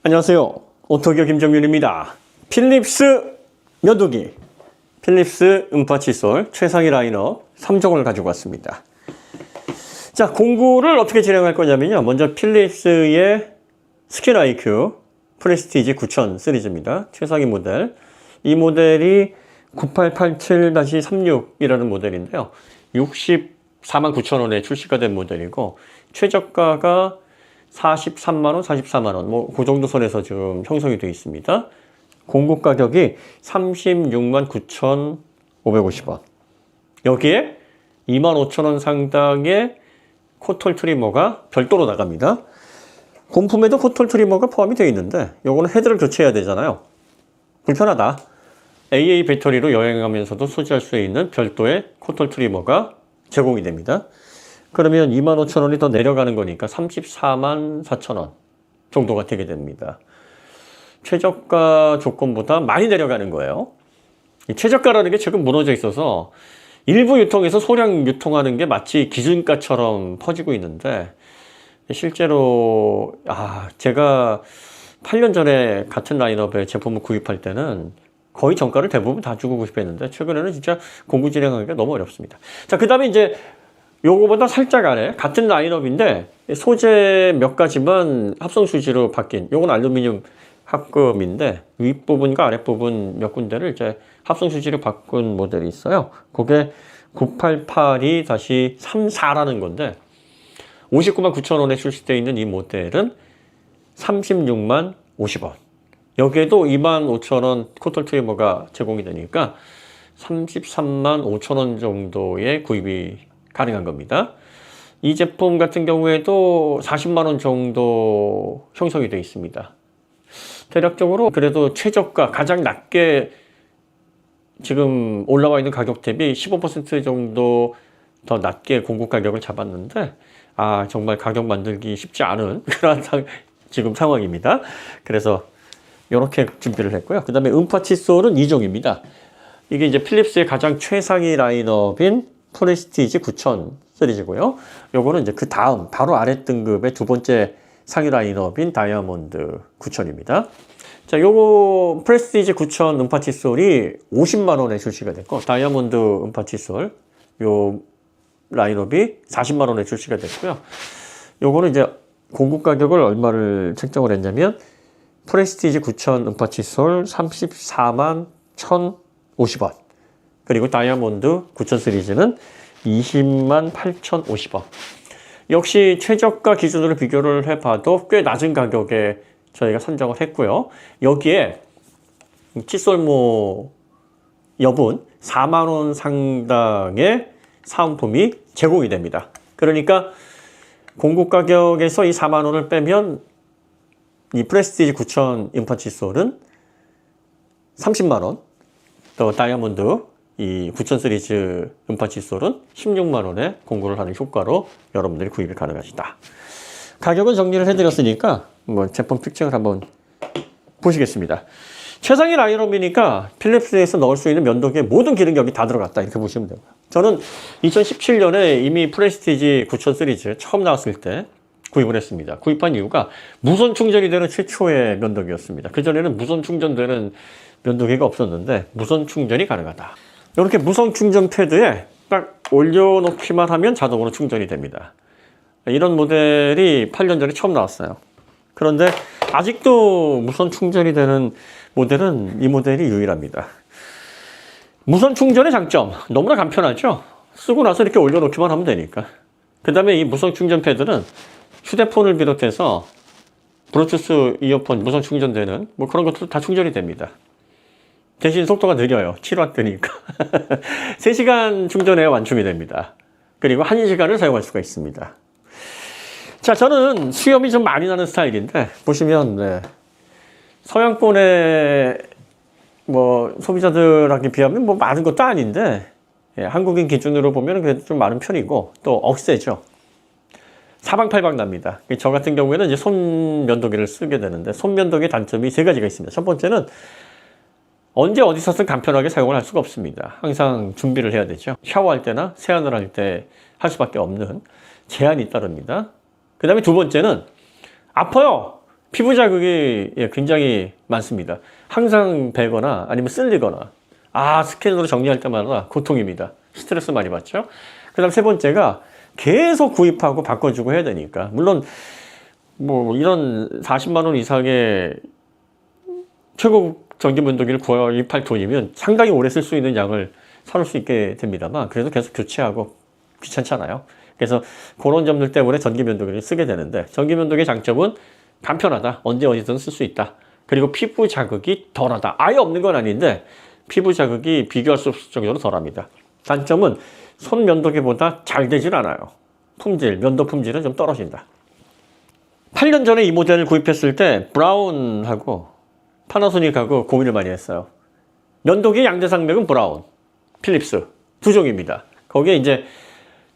안녕하세요. 오토기어 김정윤입니다. 필립스 면도기, 필립스 음파 칫솔 최상위 라인업 3종을 가지고 왔습니다. 자, 공구를 어떻게 진행할 거냐면요. 먼저 필립스의 스킨 IQ 프레스티지 9000 시리즈입니다. 최상위 모델. 이 모델이 9887-36이라는 모델인데요. 649,000원에 출시가 된 모델이고 최저가가 43만원, 44만원, 뭐, 그 정도 선에서 지금 형성이 되어 있습니다. 공급 가격이 36만 9,550원. 여기에 25,000원 상당의 코털 트리머가 별도로 나갑니다. 본품에도 코털 트리머가 포함이 되어 있는데, 요거는 헤드를 교체해야 되잖아요. 불편하다. AA 배터리로 여행하면서도 소지할 수 있는 별도의 코털 트리머가 제공이 됩니다. 그러면 25,000원이 더 내려가는 거니까 34만 4천원 정도가 되게 됩니다. 최저가 조건보다 많이 내려가는 거예요. 이 최저가라는 게 지금 무너져 있어서 일부 유통에서 소량 유통하는 게 마치 기준가처럼 퍼지고 있는데, 실제로 제가 8년 전에 같은 라인업의 제품을 구입할 때는 거의 정가를 대부분 다 주고 구입했는데, 최근에는 진짜 공구 진행하기가 너무 어렵습니다. 자, 그 다음에 이제 요거보다 살짝 아래 같은 라인업인데 소재 몇 가지만 합성 수지로 바뀐, 요건 알루미늄 합금인데 윗부분과 아랫부분 몇 군데를 이제 합성 수지로 바꾼 모델이 있어요. 그게 9882-34라는 건데 59만 9천원에 출시되어 있는 이 모델은 36만 50원. 여기에도 2만 5천원 코털 트리머가 제공이 되니까 33만 5천원 정도의 구입이 가능한 겁니다. 이 제품 같은 경우에도 40만원 정도 형성이 되어 있습니다. 대략적으로 그래도 최저가 가장 낮게 지금 올라와 있는 가격 대비 15% 정도 더 낮게 공급 가격을 잡았는데, 정말 가격 만들기 쉽지 않은 그런 지금 상황입니다. 그래서 이렇게 준비를 했고요. 그 다음에 음파 칫솔은 2종입니다. 이게 이제 필립스의 가장 최상위 라인업인 프레스티지 9000 시리즈고요. 요거는 이제 그 다음 바로 아래 등급의 두 번째 상위 라인업인 다이아몬드 9000입니다. 자, 요거 프레스티지 9000 음파 칫솔이 50만 원에 출시가 됐고, 다이아몬드 음파 칫솔 요 라인업이 40만 원에 출시가 됐고요. 요거는 이제 공급 가격을 얼마를 책정을 했냐면 프레스티지 9000 음파 칫솔 34만 1,050원. 그리고 다이아몬드 9000 시리즈는 20만 8,050원. 역시 최저가 기준으로 비교를 해봐도 꽤 낮은 가격에 저희가 선정을 했고요. 여기에 칫솔모 여분 4만 원 상당의 사은품이 제공이 됩니다. 그러니까 공급 가격에서 이 4만 원을 빼면 이 프레스티지 9000 음파 칫솔은 30만 원, 또 다이아몬드 이 9000 시리즈 음파 칫솔은 16만 원에 공구를 하는 효과로 여러분들이 구입이 가능하시다. 가격은 정리를 해드렸으니까 뭐 제품 특징을 한번 보시겠습니다. 최상위 라인업이니까 필립스에서 넣을 수 있는 면도기의 모든 기능이 여기 다 들어갔다, 이렇게 보시면 됩니다. 저는 2017년에 이미 프레스티지 9000 시리즈 처음 나왔을 때 구입을 했습니다. 구입한 이유가 무선 충전이 되는 최초의 면도기였습니다. 그전에는 무선 충전되는 면도기가 없었는데 무선 충전이 가능하다. 이렇게 무선 충전 패드에 딱 올려놓기만 하면 자동으로 충전이 됩니다. 이런 모델이 8년 전에 처음 나왔어요. 그런데 아직도 무선 충전이 되는 모델은 이 모델이 유일합니다. 무선 충전의 장점, 너무나 간편하죠? 쓰고 나서 이렇게 올려놓기만 하면 되니까. 그 다음에 이 무선 충전 패드는 휴대폰을 비롯해서 블루투스 이어폰 무선 충전되는 뭐 그런 것도 다 충전이 됩니다. 대신 속도가 느려요. 7W니까. 3시간 충전해야 완충이 됩니다. 그리고 1시간을 사용할 수가 있습니다. 자, 저는 수염이 좀 많이 나는 스타일인데, 보시면, 서양권의 뭐 소비자들하고 비하면 뭐 많은 것도 아닌데, 한국인 기준으로 보면 그래도 좀 많은 편이고, 또 억세죠. 사방팔방 납니다. 저 같은 경우에는 이제 손 면도기를 쓰게 되는데, 손 면도기 단점이 3가지가 있습니다. 첫 번째는 언제 어디서든 간편하게 사용을 할 수가 없습니다. 항상 준비를 해야 되죠. 샤워할 때나 세안을 할 때 할 수밖에 없는 제한이 따릅니다. 그 다음에 두 번째는 아파요. 피부 자극이 굉장히 많습니다. 항상 베거나 아니면 쓸리거나 스캔으로 정리할 때마다 고통입니다. 스트레스 많이 받죠. 그 다음 세 번째가 계속 구입하고 바꿔주고 해야 되니까, 물론 뭐 이런 40만 원 이상의 최고급 전기 면도기를 구입할 돈이면 상당히 오래 쓸 수 있는 양을 사놓을 수 있게 됩니다만, 그래도 계속 교체하고 귀찮잖아요. 그래서 그런 점들 때문에 전기 면도기를 쓰게 되는데, 전기 면도기의 장점은 간편하다. 언제 어디든 쓸 수 있다. 그리고 피부 자극이 덜하다. 아예 없는 건 아닌데 피부 자극이 비교할 수 없을 정도로 덜합니다. 단점은 손 면도기보다 잘 되질 않아요. 품질, 면도 품질은 좀 떨어진다. 8년 전에 이 모델을 구입했을 때 브라운하고 파나소닉하고 고민을 많이 했어요. 면도기 양대산맥은 브라운, 필립스 두 종입니다. 거기에 이제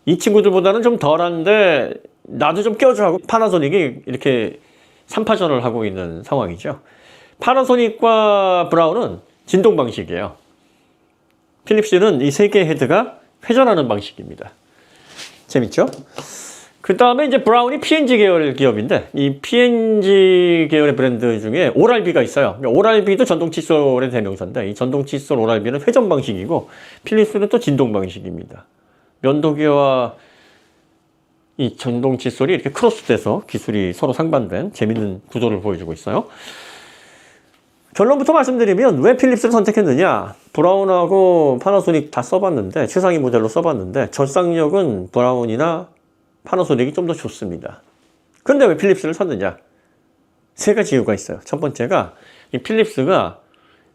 이 친구들보다는 좀 덜한데 나도 좀 껴줘 하고 파나소닉이 이렇게 3파전을 하고 있는 상황이죠. 파나소닉과 브라운은 진동 방식이에요. 필립스는 이 세 개의 헤드가 회전하는 방식입니다. 재밌죠? 그 다음에 이제 브라운이 P&G 계열 기업인데, 이 P&G 계열의 브랜드 중에 오랄비가 있어요. 오랄비도 전동 칫솔의 대명사인데, 이 전동 칫솔 오랄비는 회전 방식이고 필립스는 또 진동 방식입니다. 면도기와 이 전동 칫솔이 이렇게 크로스돼서 기술이 서로 상반된 재밌는 구조를 보여주고 있어요. 결론부터 말씀드리면 왜 필립스를 선택했느냐, 브라운하고 파나소닉 다 써봤는데, 최상위 모델로 써봤는데 절삭력은 브라운이나 파나소닉이 좀 더 좋습니다. 그런데 왜 필립스를 샀느냐, 세 가지 이유가 있어요. 첫 번째가 이 필립스가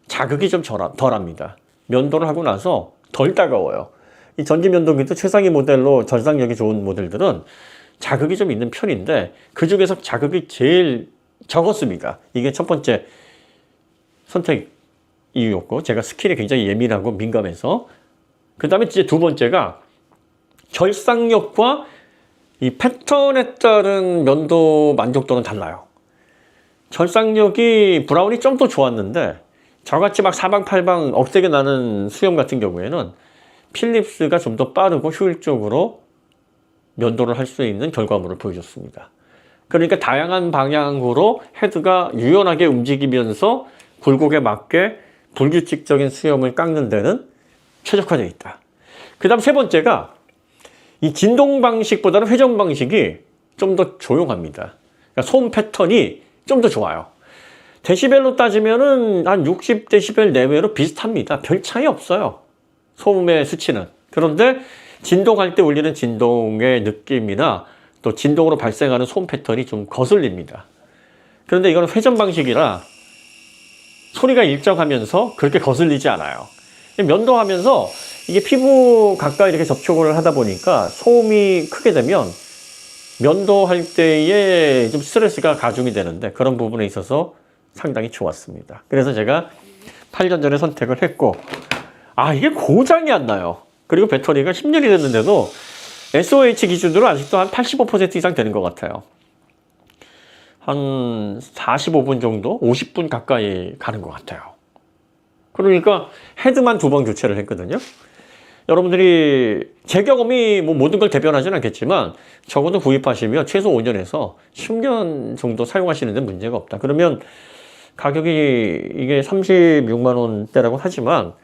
자극이 좀 덜합니다. 면도를 하고 나서 덜 따가워요. 이 전기 면도기도 최상위 모델로 절삭력이 좋은 모델들은 자극이 좀 있는 편인데 그 중에서 자극이 제일 적었습니다. 이게 첫 번째 선택 이유였고, 제가 스킬이 굉장히 예민하고 민감해서. 그 다음에 이제 두 번째가 절삭력과 이 패턴에 따른 면도 만족도는 달라요. 절삭력이 브라운이 좀 더 좋았는데 저같이 막 사방팔방 억세게 나는 수염 같은 경우에는 필립스가 좀 더 빠르고 효율적으로 면도를 할 수 있는 결과물을 보여줬습니다. 그러니까 다양한 방향으로 헤드가 유연하게 움직이면서 굴곡에 맞게 불규칙적인 수염을 깎는 데는 최적화되어 있다. 그 다음 세 번째가 이 진동 방식보다는 회전 방식이 좀 더 조용합니다. 그러니까 소음 패턴이 좀 더 좋아요. 데시벨로 따지면은 한 60데시벨 내외로 비슷합니다. 별 차이 없어요. 소음의 수치는. 그런데 진동할 때 울리는 진동의 느낌이나 또 진동으로 발생하는 소음 패턴이 좀 거슬립니다. 그런데 이거는 회전 방식이라 소리가 일정하면서 그렇게 거슬리지 않아요. 면도하면서 이게 피부 가까이 이렇게 접촉을 하다 보니까 소음이 크게 되면 면도할 때에 좀 스트레스가 가중이 되는데 그런 부분에 있어서 상당히 좋았습니다. 그래서 제가 8년 전에 선택을 했고, 이게 고장이 안 나요. 그리고 배터리가 10년이 됐는데도 SOH 기준으로 아직도 한 85% 이상 되는 것 같아요. 한 45분 정도? 50분 가까이 가는 것 같아요. 그러니까 헤드만 2번 교체를 했거든요. 여러분들이, 제 경험이 뭐 모든 걸 대변하지는 않겠지만 적어도 구입하시면 최소 5년에서 10년 정도 사용하시는 데 문제가 없다. 그러면 가격이 이게 36만 원대라고 하지만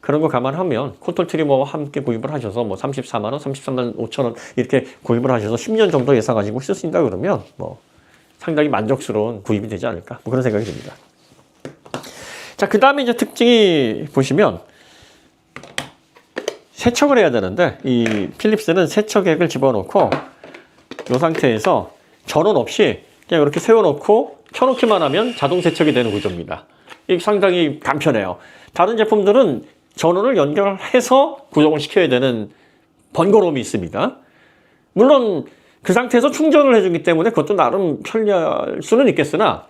그런 거 감안하면 콘톨 트리머와 함께 구입을 하셔서 뭐 34만 원, 33만 5천 원 이렇게 구입을 하셔서 10년 정도 예상 가지고 쓰신다 그러면 뭐 상당히 만족스러운 구입이 되지 않을까, 뭐 그런 생각이 듭니다. 자, 그 다음에 이제 특징이 보시면 세척을 해야 되는데, 이 필립스는 세척액을 집어넣고 이 상태에서 전원 없이 그냥 이렇게 세워놓고 켜놓기만 하면 자동 세척이 되는 구조입니다. 이게 상당히 간편해요. 다른 제품들은 전원을 연결해서 구동을 시켜야 되는 번거로움이 있습니다. 물론 그 상태에서 충전을 해주기 때문에 그것도 나름 편리할 수는 있겠으나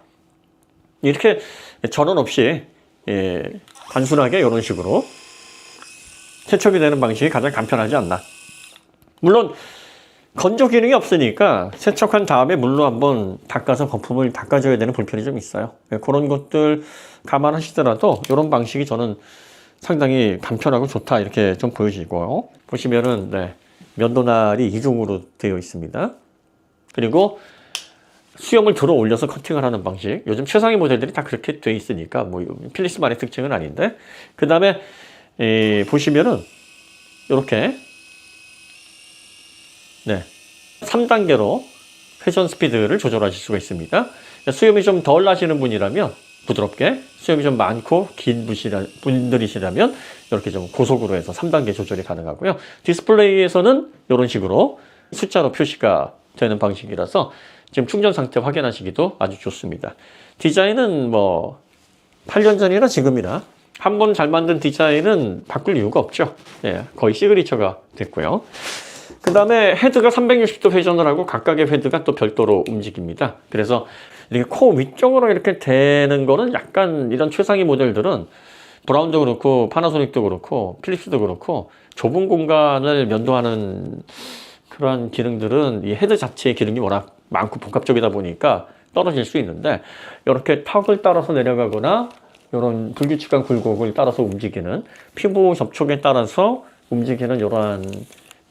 이렇게 전원 없이 단순하게 이런 식으로 세척이 되는 방식이 가장 간편하지 않나. 물론 건조 기능이 없으니까 세척한 다음에 물로 한번 닦아서 거품을 닦아줘야 되는 불편이 좀 있어요. 그런 것들 감안하시더라도 이런 방식이 저는 상당히 간편하고 좋다, 이렇게 좀 보여지고요. 보시면은 면도날이 이중으로 되어 있습니다. 그리고 수염을 들어 올려서 커팅을 하는 방식. 요즘 최상위 모델들이 다 그렇게 돼 있으니까 뭐 필립스만의 특징은 아닌데. 그 다음에 보시면은 이렇게 3단계로 회전 스피드를 조절하실 수가 있습니다. 수염이 좀 덜 나시는 분이라면 부드럽게, 수염이 좀 많고 긴 분들이시라면 이렇게 좀 고속으로 해서 3단계 조절이 가능하고요. 디스플레이에서는 이런 식으로 숫자로 표시가 되는 방식이라서 지금 충전 상태 확인하시기도 아주 좋습니다. 디자인은 뭐 8년 전이나 지금이나 한 번 잘 만든 디자인은 바꿀 이유가 없죠. 거의 시그니처가 됐고요. 그 다음에 헤드가 360도 회전을 하고 각각의 헤드가 또 별도로 움직입니다. 그래서 이렇게 코 위쪽으로 이렇게 되는 거는 약간 이런 최상위 모델들은 브라운도 그렇고 파나소닉도 그렇고 필립스도 그렇고 좁은 공간을 면도하는 그런 기능들은 이 헤드 자체의 기능이 워낙 많고 복합적이다 보니까 떨어질 수 있는데, 이렇게 턱을 따라서 내려가거나 이런 불규칙한 굴곡을 따라서 움직이는, 피부 접촉에 따라서 움직이는 이러한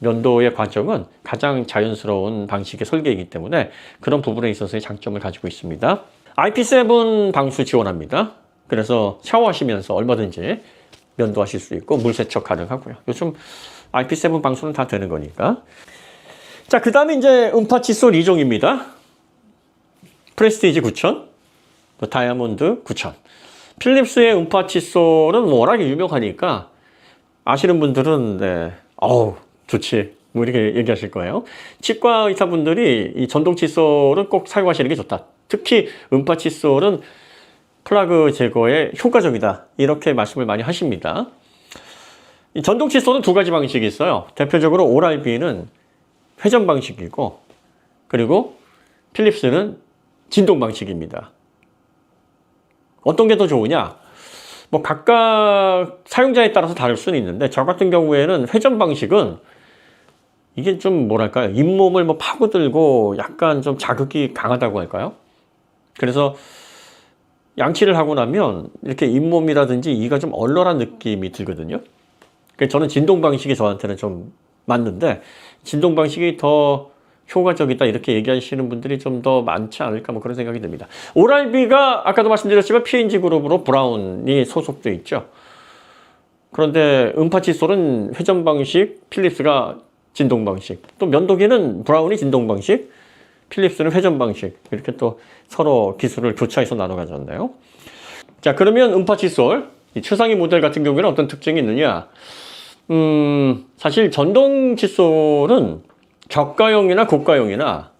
면도의 과정은 가장 자연스러운 방식의 설계이기 때문에 그런 부분에 있어서의 장점을 가지고 있습니다. IP7 방수 지원합니다. 그래서 샤워하시면서 얼마든지 면도하실 수 있고 물 세척 가능하고요. 요즘 IP7 방수는 다 되는 거니까. 자, 그 다음에 이제 음파 칫솔 2종입니다. 프레스티지 9000, 다이아몬드 9000. 필립스의 음파 칫솔은 워낙에 유명하니까 아시는 분들은 어우 좋지 뭐 이렇게 얘기하실 거예요. 치과 의사분들이 이 전동 칫솔은 꼭 사용하시는 게 좋다. 특히 음파 칫솔은 플라그 제거에 효과적이다, 이렇게 말씀을 많이 하십니다. 이 전동 칫솔은 두 가지 방식이 있어요. 대표적으로 오랄비는 회전 방식이고, 그리고 필립스는 진동 방식입니다. 어떤 게 더 좋으냐? 뭐 각각 사용자에 따라서 다를 수는 있는데, 저 같은 경우에는 회전 방식은 이게 좀 뭐랄까요, 잇몸을 뭐 파고들고 약간 좀 자극이 강하다고 할까요? 그래서 양치를 하고 나면 이렇게 잇몸이라든지 이가 좀 얼얼한 느낌이 들거든요. 그래서 저는 진동 방식이 저한테는 좀 맞는데, 진동 방식이 더 효과적이다 이렇게 얘기하시는 분들이 좀 더 많지 않을까, 뭐 그런 생각이 듭니다. 오랄비가 아까도 말씀드렸지만 P&G 그룹으로 브라운이 소속돼 있죠. 그런데 음파 칫솔은 회전 방식, 필립스가 진동 방식, 또 면도기는 브라운이 진동 방식, 필립스는 회전 방식, 이렇게 또 서로 기술을 교차해서 나눠 가졌네요. 자, 그러면 음파 칫솔 이 최상위 모델 같은 경우에는 어떤 특징이 있느냐? 사실 전동 칫솔은 저가용이나 고가용이나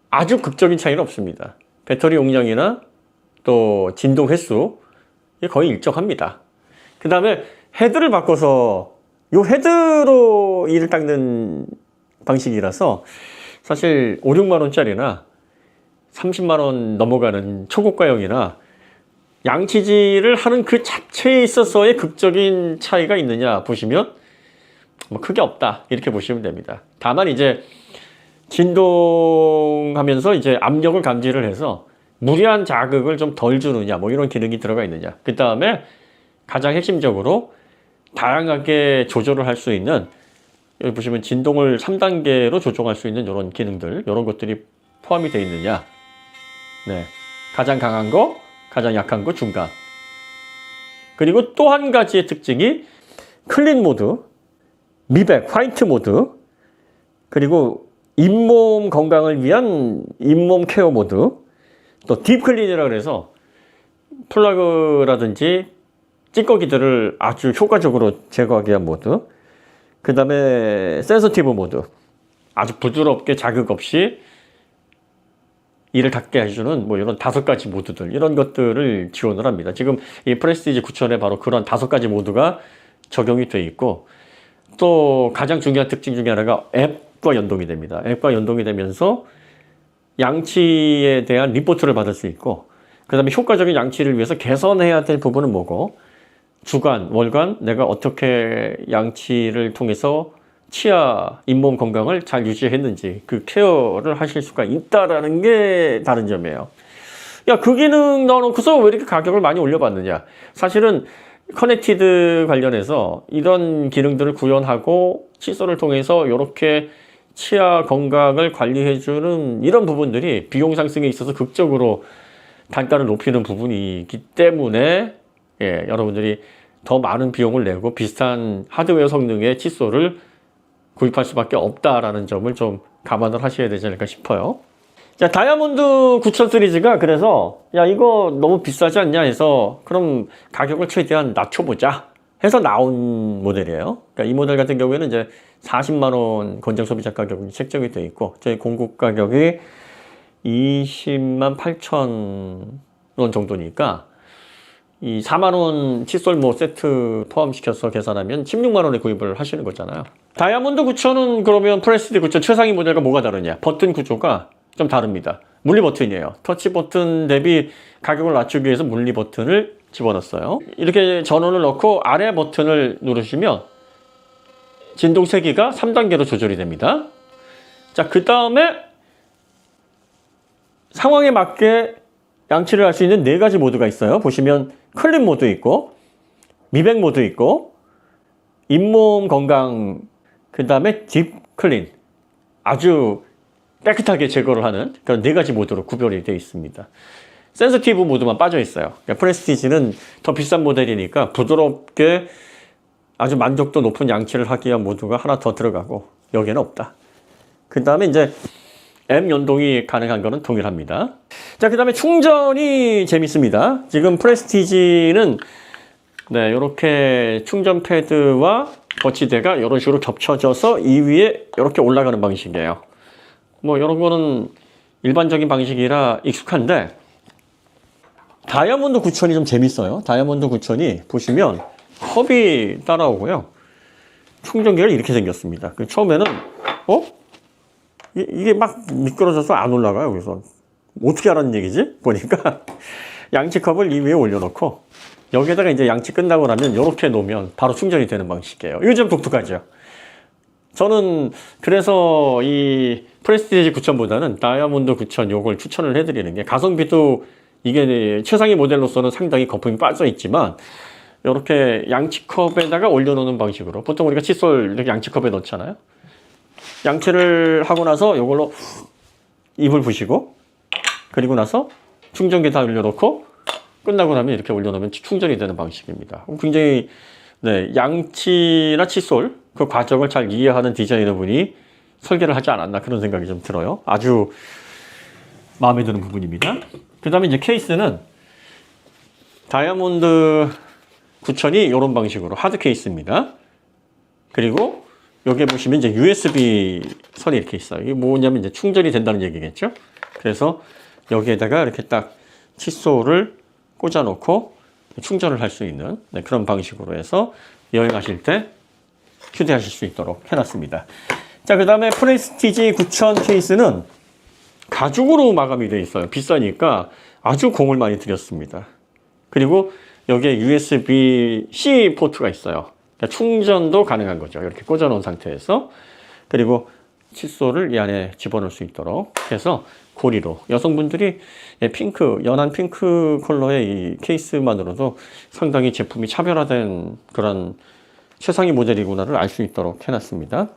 아주 극적인 차이는 없습니다. 배터리 용량이나 또 진동 횟수 거의 일정합니다. 그 다음에 헤드를 바꿔서 이 헤드로 이를 닦는 방식이라서 사실 5, 6만 원짜리나 30만 원 넘어가는 초고가용이나 양치질을 하는 그 자체에 있어서의 극적인 차이가 있느냐 보시면 뭐 크게 없다, 이렇게 보시면 됩니다. 다만 이제 진동하면서 이제 압력을 감지를 해서 무리한 자극을 좀 덜 주느냐, 뭐 이런 기능이 들어가 있느냐. 그 다음에 가장 핵심적으로 다양하게 조절을 할 수 있는, 여기 보시면 진동을 3단계로 조정할 수 있는 이런 기능들, 이런 것들이 포함이 되어 있느냐. 가장 강한 거, 가장 약한 거, 중간. 그리고 또 한 가지의 특징이 클린 모드, 미백, 화이트 모드, 그리고 잇몸 건강을 위한 잇몸 케어 모드, 또 딥클린이라고 해서 플러그라든지 찌꺼기들을 아주 효과적으로 제거하기 위한 모드, 그 다음에 센서티브 모드, 아주 부드럽게 자극 없이 이를 닿게 해주는 뭐 이런 5가지 모드들, 이런 것들을 지원을 합니다. 지금 이 프레스티지 9000에 바로 그런 5가지 모드가 적용이 돼 있고, 또 가장 중요한 특징 중에 하나가 앱과 연동이 됩니다. 앱과 연동이 되면서 양치에 대한 리포트를 받을 수 있고, 그 다음에 효과적인 양치를 위해서 개선해야 될 부분은 뭐고, 주간, 월간 내가 어떻게 양치를 통해서 치아, 잇몸 건강을 잘 유지했는지 그 케어를 하실 수가 있다라는 게 다른 점이에요. 야, 그 기능 넣어놓고서 왜 이렇게 가격을 많이 올려봤느냐? 사실은 커넥티드 관련해서 이런 기능들을 구현하고 칫솔을 통해서 이렇게 치아 건강을 관리해주는 이런 부분들이 비용 상승에 있어서 극적으로 단가를 높이는 부분이기 때문에 여러분들이 더 많은 비용을 내고 비슷한 하드웨어 성능의 칫솔을 구입할 수밖에 없다라는 점을 좀 감안을 하셔야 되지 않을까 싶어요. 자, 다이아몬드 9000 시리즈가 그래서 야 이거 너무 비싸지 않냐 해서 그럼 가격을 최대한 낮춰보자 해서 나온 모델이에요. 그러니까 이 모델 같은 경우에는 이제 40만 원 권장 소비자 가격이 책정이 되어 있고 저희 공급 가격이 20만 8천 원 정도니까 이 4만 원 칫솔 뭐 세트 포함시켜서 계산하면 16만 원에 구입을 하시는 거잖아요. 다이아몬드 9000은 그러면 프레스티지 9000 최상위 모델과 뭐가 다르냐? 버튼 구조가 좀 다릅니다. 물리 버튼이에요. 터치 버튼 대비 가격을 낮추기 위해서 물리 버튼을 집어넣었어요. 이렇게 전원을 넣고 아래 버튼을 누르시면 진동 세기가 3단계로 조절이 됩니다. 자, 그 다음에 상황에 맞게 양치를 할 수 있는 4가지 모드가 있어요. 보시면 클린 모드 있고 미백 모드 있고 잇몸 건강, 그 다음에 딥 클린, 아주 깨끗하게 제거를 하는 그런 4가지 모드로 구별이 되어 있습니다. 센서티브 모드만 빠져 있어요. 그러니까 프레스티지는 더 비싼 모델이니까 부드럽게 아주 만족도 높은 양치를 하기 위한 모드가 하나 더 들어가고 여기에는 없다. 그 다음에 이제 M 연동이 가능한 거는 동일합니다. 자, 그 다음에 충전이 재밌습니다. 지금 프레스티지는 네, 이렇게 충전 패드와 거치대가 이런 식으로 겹쳐져서 이 위에 이렇게 올라가는 방식이에요. 뭐 이런 거는 일반적인 방식이라 익숙한데 다이아몬드 9000이 좀 재밌어요. 다이아몬드 9000이 보시면 컵이 따라오고요. 충전기가 이렇게 생겼습니다. 처음에는 이게 막 미끄러져서 안 올라가요. 그래서 어떻게 하라는 얘기지? 보니까 양치컵을 이 위에 올려놓고 여기에다가 이제 양치 끝나고 나면 이렇게 놓으면 바로 충전이 되는 방식이에요. 이거 좀 독특하죠. 저는 그래서 이 프레스티지 9000보다는 다이아몬드 9000 요걸 추천을 해드리는 게 가성비도 이게 최상위 모델로서는 상당히 거품이 빠져 있지만 이렇게 양치컵에다가 올려놓는 방식으로 보통 우리가 칫솔 이렇게 양치컵에 넣잖아요. 양치를 하고 나서 이걸로 입을 부시고 그리고 나서 충전기 다 올려놓고 끝나고 나면 이렇게 올려놓으면 충전이 되는 방식입니다. 굉장히 네, 양치나 칫솔 그 과정을 잘 이해하는 디자이너분이 설계를 하지 않았나 그런 생각이 좀 들어요. 아주 마음에 드는 부분입니다. 그 다음에 이제 케이스는 다이아몬드 9000이 이런 방식으로 하드 케이스입니다. 그리고 여기 보시면 이제 USB 선이 이렇게 있어요. 이게 뭐냐면 이제 충전이 된다는 얘기겠죠. 그래서 여기에다가 이렇게 딱 칫솔을 꽂아 놓고 충전을 할 수 있는 네, 그런 방식으로 해서 여행하실 때 휴대하실 수 있도록 해놨습니다. 자, 그 다음에 프레스티지 9000 케이스는 가죽으로 마감이 되어 있어요. 비싸니까 아주 공을 많이 들였습니다. 그리고 여기에 USB-C 포트가 있어요. 그러니까 충전도 가능한 거죠. 이렇게 꽂아 놓은 상태에서. 그리고 칫솔을 이 안에 집어넣을 수 있도록 해서 고리로 여성분들이 핑크, 연한 핑크 컬러의 이 케이스만으로도 상당히 제품이 차별화된 그런 최상위 모델이구나를 알 수 있도록 해놨습니다.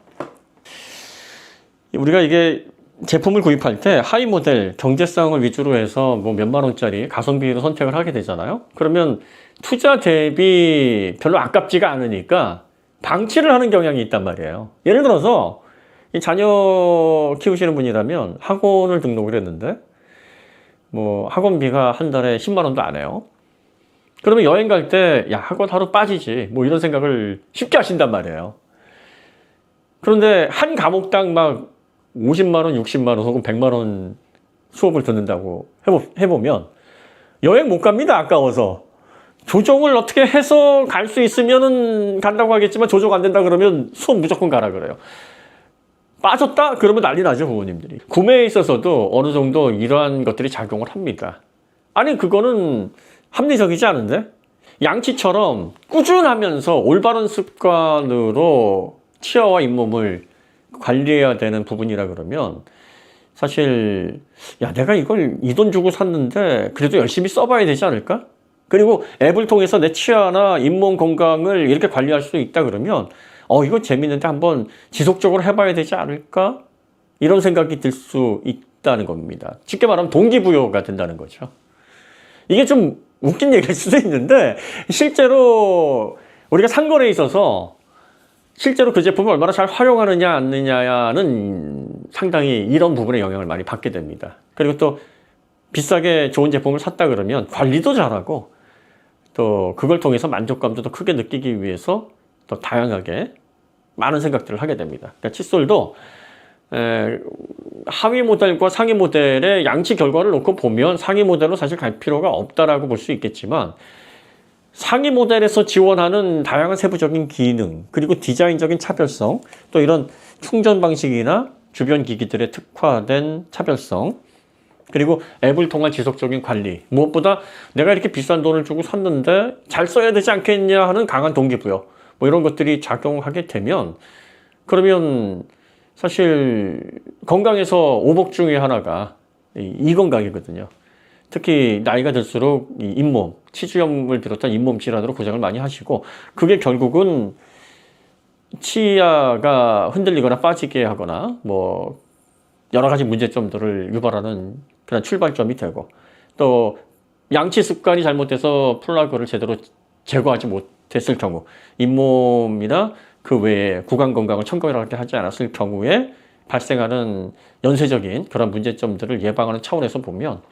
우리가 이게 제품을 구입할 때 하이 모델 경제성을 위주로 해서 뭐 몇만 원짜리 가성비로 선택을 하게 되잖아요. 그러면 투자 대비 별로 아깝지가 않으니까 방치를 하는 경향이 있단 말이에요. 예를 들어서 이 자녀 키우시는 분이라면 학원을 등록을 했는데 뭐 학원비가 한 달에 10만 원도 안 해요. 그러면 여행 갈 때 야 학원 하루 빠지지 뭐 이런 생각을 쉽게 하신단 말이에요. 그런데 한 과목당 막 50만 원, 60만 원 혹은 100만 원 수업을 듣는다고 해보면 여행 못 갑니다. 아까워서. 조정을 어떻게 해서 갈 수 있으면은 간다고 하겠지만 조정 안 된다 그러면 수업 무조건 가라 그래요. 빠졌다? 그러면 난리 나죠, 부모님들이. 구매에 있어서도 어느 정도 이러한 것들이 작용을 합니다. 아니, 그거는 합리적이지 않은데? 양치처럼 꾸준하면서 올바른 습관으로 치아와 잇몸을 관리해야 되는 부분이라 그러면 사실 야 내가 이걸 이 돈 주고 샀는데 그래도 열심히 써봐야 되지 않을까? 그리고 앱을 통해서 내 치아나 잇몸 건강을 이렇게 관리할 수 있다 그러면 이거 재밌는데 한번 지속적으로 해봐야 되지 않을까? 이런 생각이 들 수 있다는 겁니다. 쉽게 말하면 동기부여가 된다는 거죠. 이게 좀 웃긴 얘기일 수도 있는데 실제로 우리가 상권에 있어서 실제로 그 제품을 얼마나 잘 활용하느냐 안 느냐는 상당히 이런 부분에 영향을 많이 받게 됩니다. 그리고 또 비싸게 좋은 제품을 샀다 그러면 관리도 잘하고 또 그걸 통해서 만족감도 더 크게 느끼기 위해서 더 다양하게 많은 생각들을 하게 됩니다. 그러니까 칫솔도 하위 모델과 상위 모델의 양치 결과를 놓고 보면 상위 모델로 사실 갈 필요가 없다라고 볼 수 있겠지만 상위 모델에서 지원하는 다양한 세부적인 기능, 그리고 디자인적인 차별성, 또 이런 충전 방식이나 주변 기기들의 특화된 차별성, 그리고 앱을 통한 지속적인 관리, 무엇보다 내가 이렇게 비싼 돈을 주고 샀는데 잘 써야 되지 않겠냐 하는 강한 동기부여, 뭐 이런 것들이 작용하게 되면 그러면 사실 건강에서 오복 중에 하나가 이 건강이거든요. 특히 나이가 들수록 이 잇몸, 치주염을 비롯한 잇몸 질환으로 고생을 많이 하시고 그게 결국은 치아가 흔들리거나 빠지게 하거나 뭐 여러 가지 문제점들을 유발하는 그런 출발점이 되고 또 양치 습관이 잘못돼서 플라그를 제대로 제거하지 못했을 경우 잇몸이나 그 외에 구강 건강을 청결하게 하지 않았을 경우에 발생하는 연쇄적인 그런 문제점들을 예방하는 차원에서 보면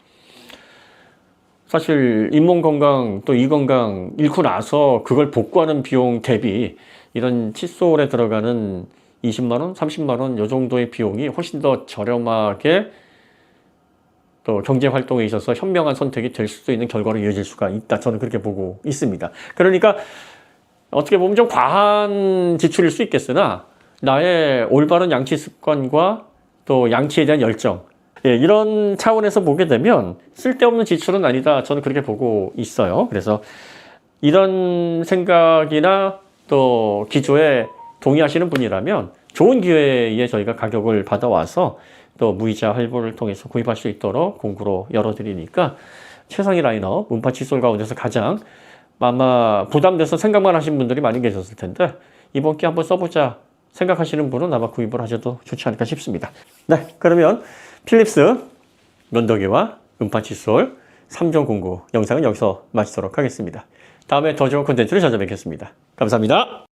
사실 잇몸 건강 또 이 건강 잃고 나서 그걸 복구하는 비용 대비 이런 칫솔에 들어가는 20만 원, 30만 원 이 정도의 비용이 훨씬 더 저렴하게 또 경제 활동에 있어서 현명한 선택이 될 수도 있는 결과로 이어질 수가 있다. 저는 그렇게 보고 있습니다. 그러니까 어떻게 보면 좀 과한 지출일 수 있겠으나 나의 올바른 양치 습관과 또 양치에 대한 열정, 이런 차원에서 보게 되면 쓸데없는 지출은 아니다. 저는 그렇게 보고 있어요. 그래서 이런 생각이나 또 기조에 동의하시는 분이라면 좋은 기회에 저희가 가격을 받아와서 또 무이자 할부를 통해서 구입할 수 있도록 공구로 열어드리니까 최상위 라인업 음파 칫솔 가운데서 가장 아마 부담돼서 생각만 하신 분들이 많이 계셨을 텐데 이번 기회 한번 써보자 생각하시는 분은 아마 구입을 하셔도 좋지 않을까 싶습니다. 네, 그러면 필립스 면도기와 음파 칫솔 3종 공구 영상은 여기서 마치도록 하겠습니다. 다음에 더 좋은 콘텐츠를 찾아뵙겠습니다. 감사합니다.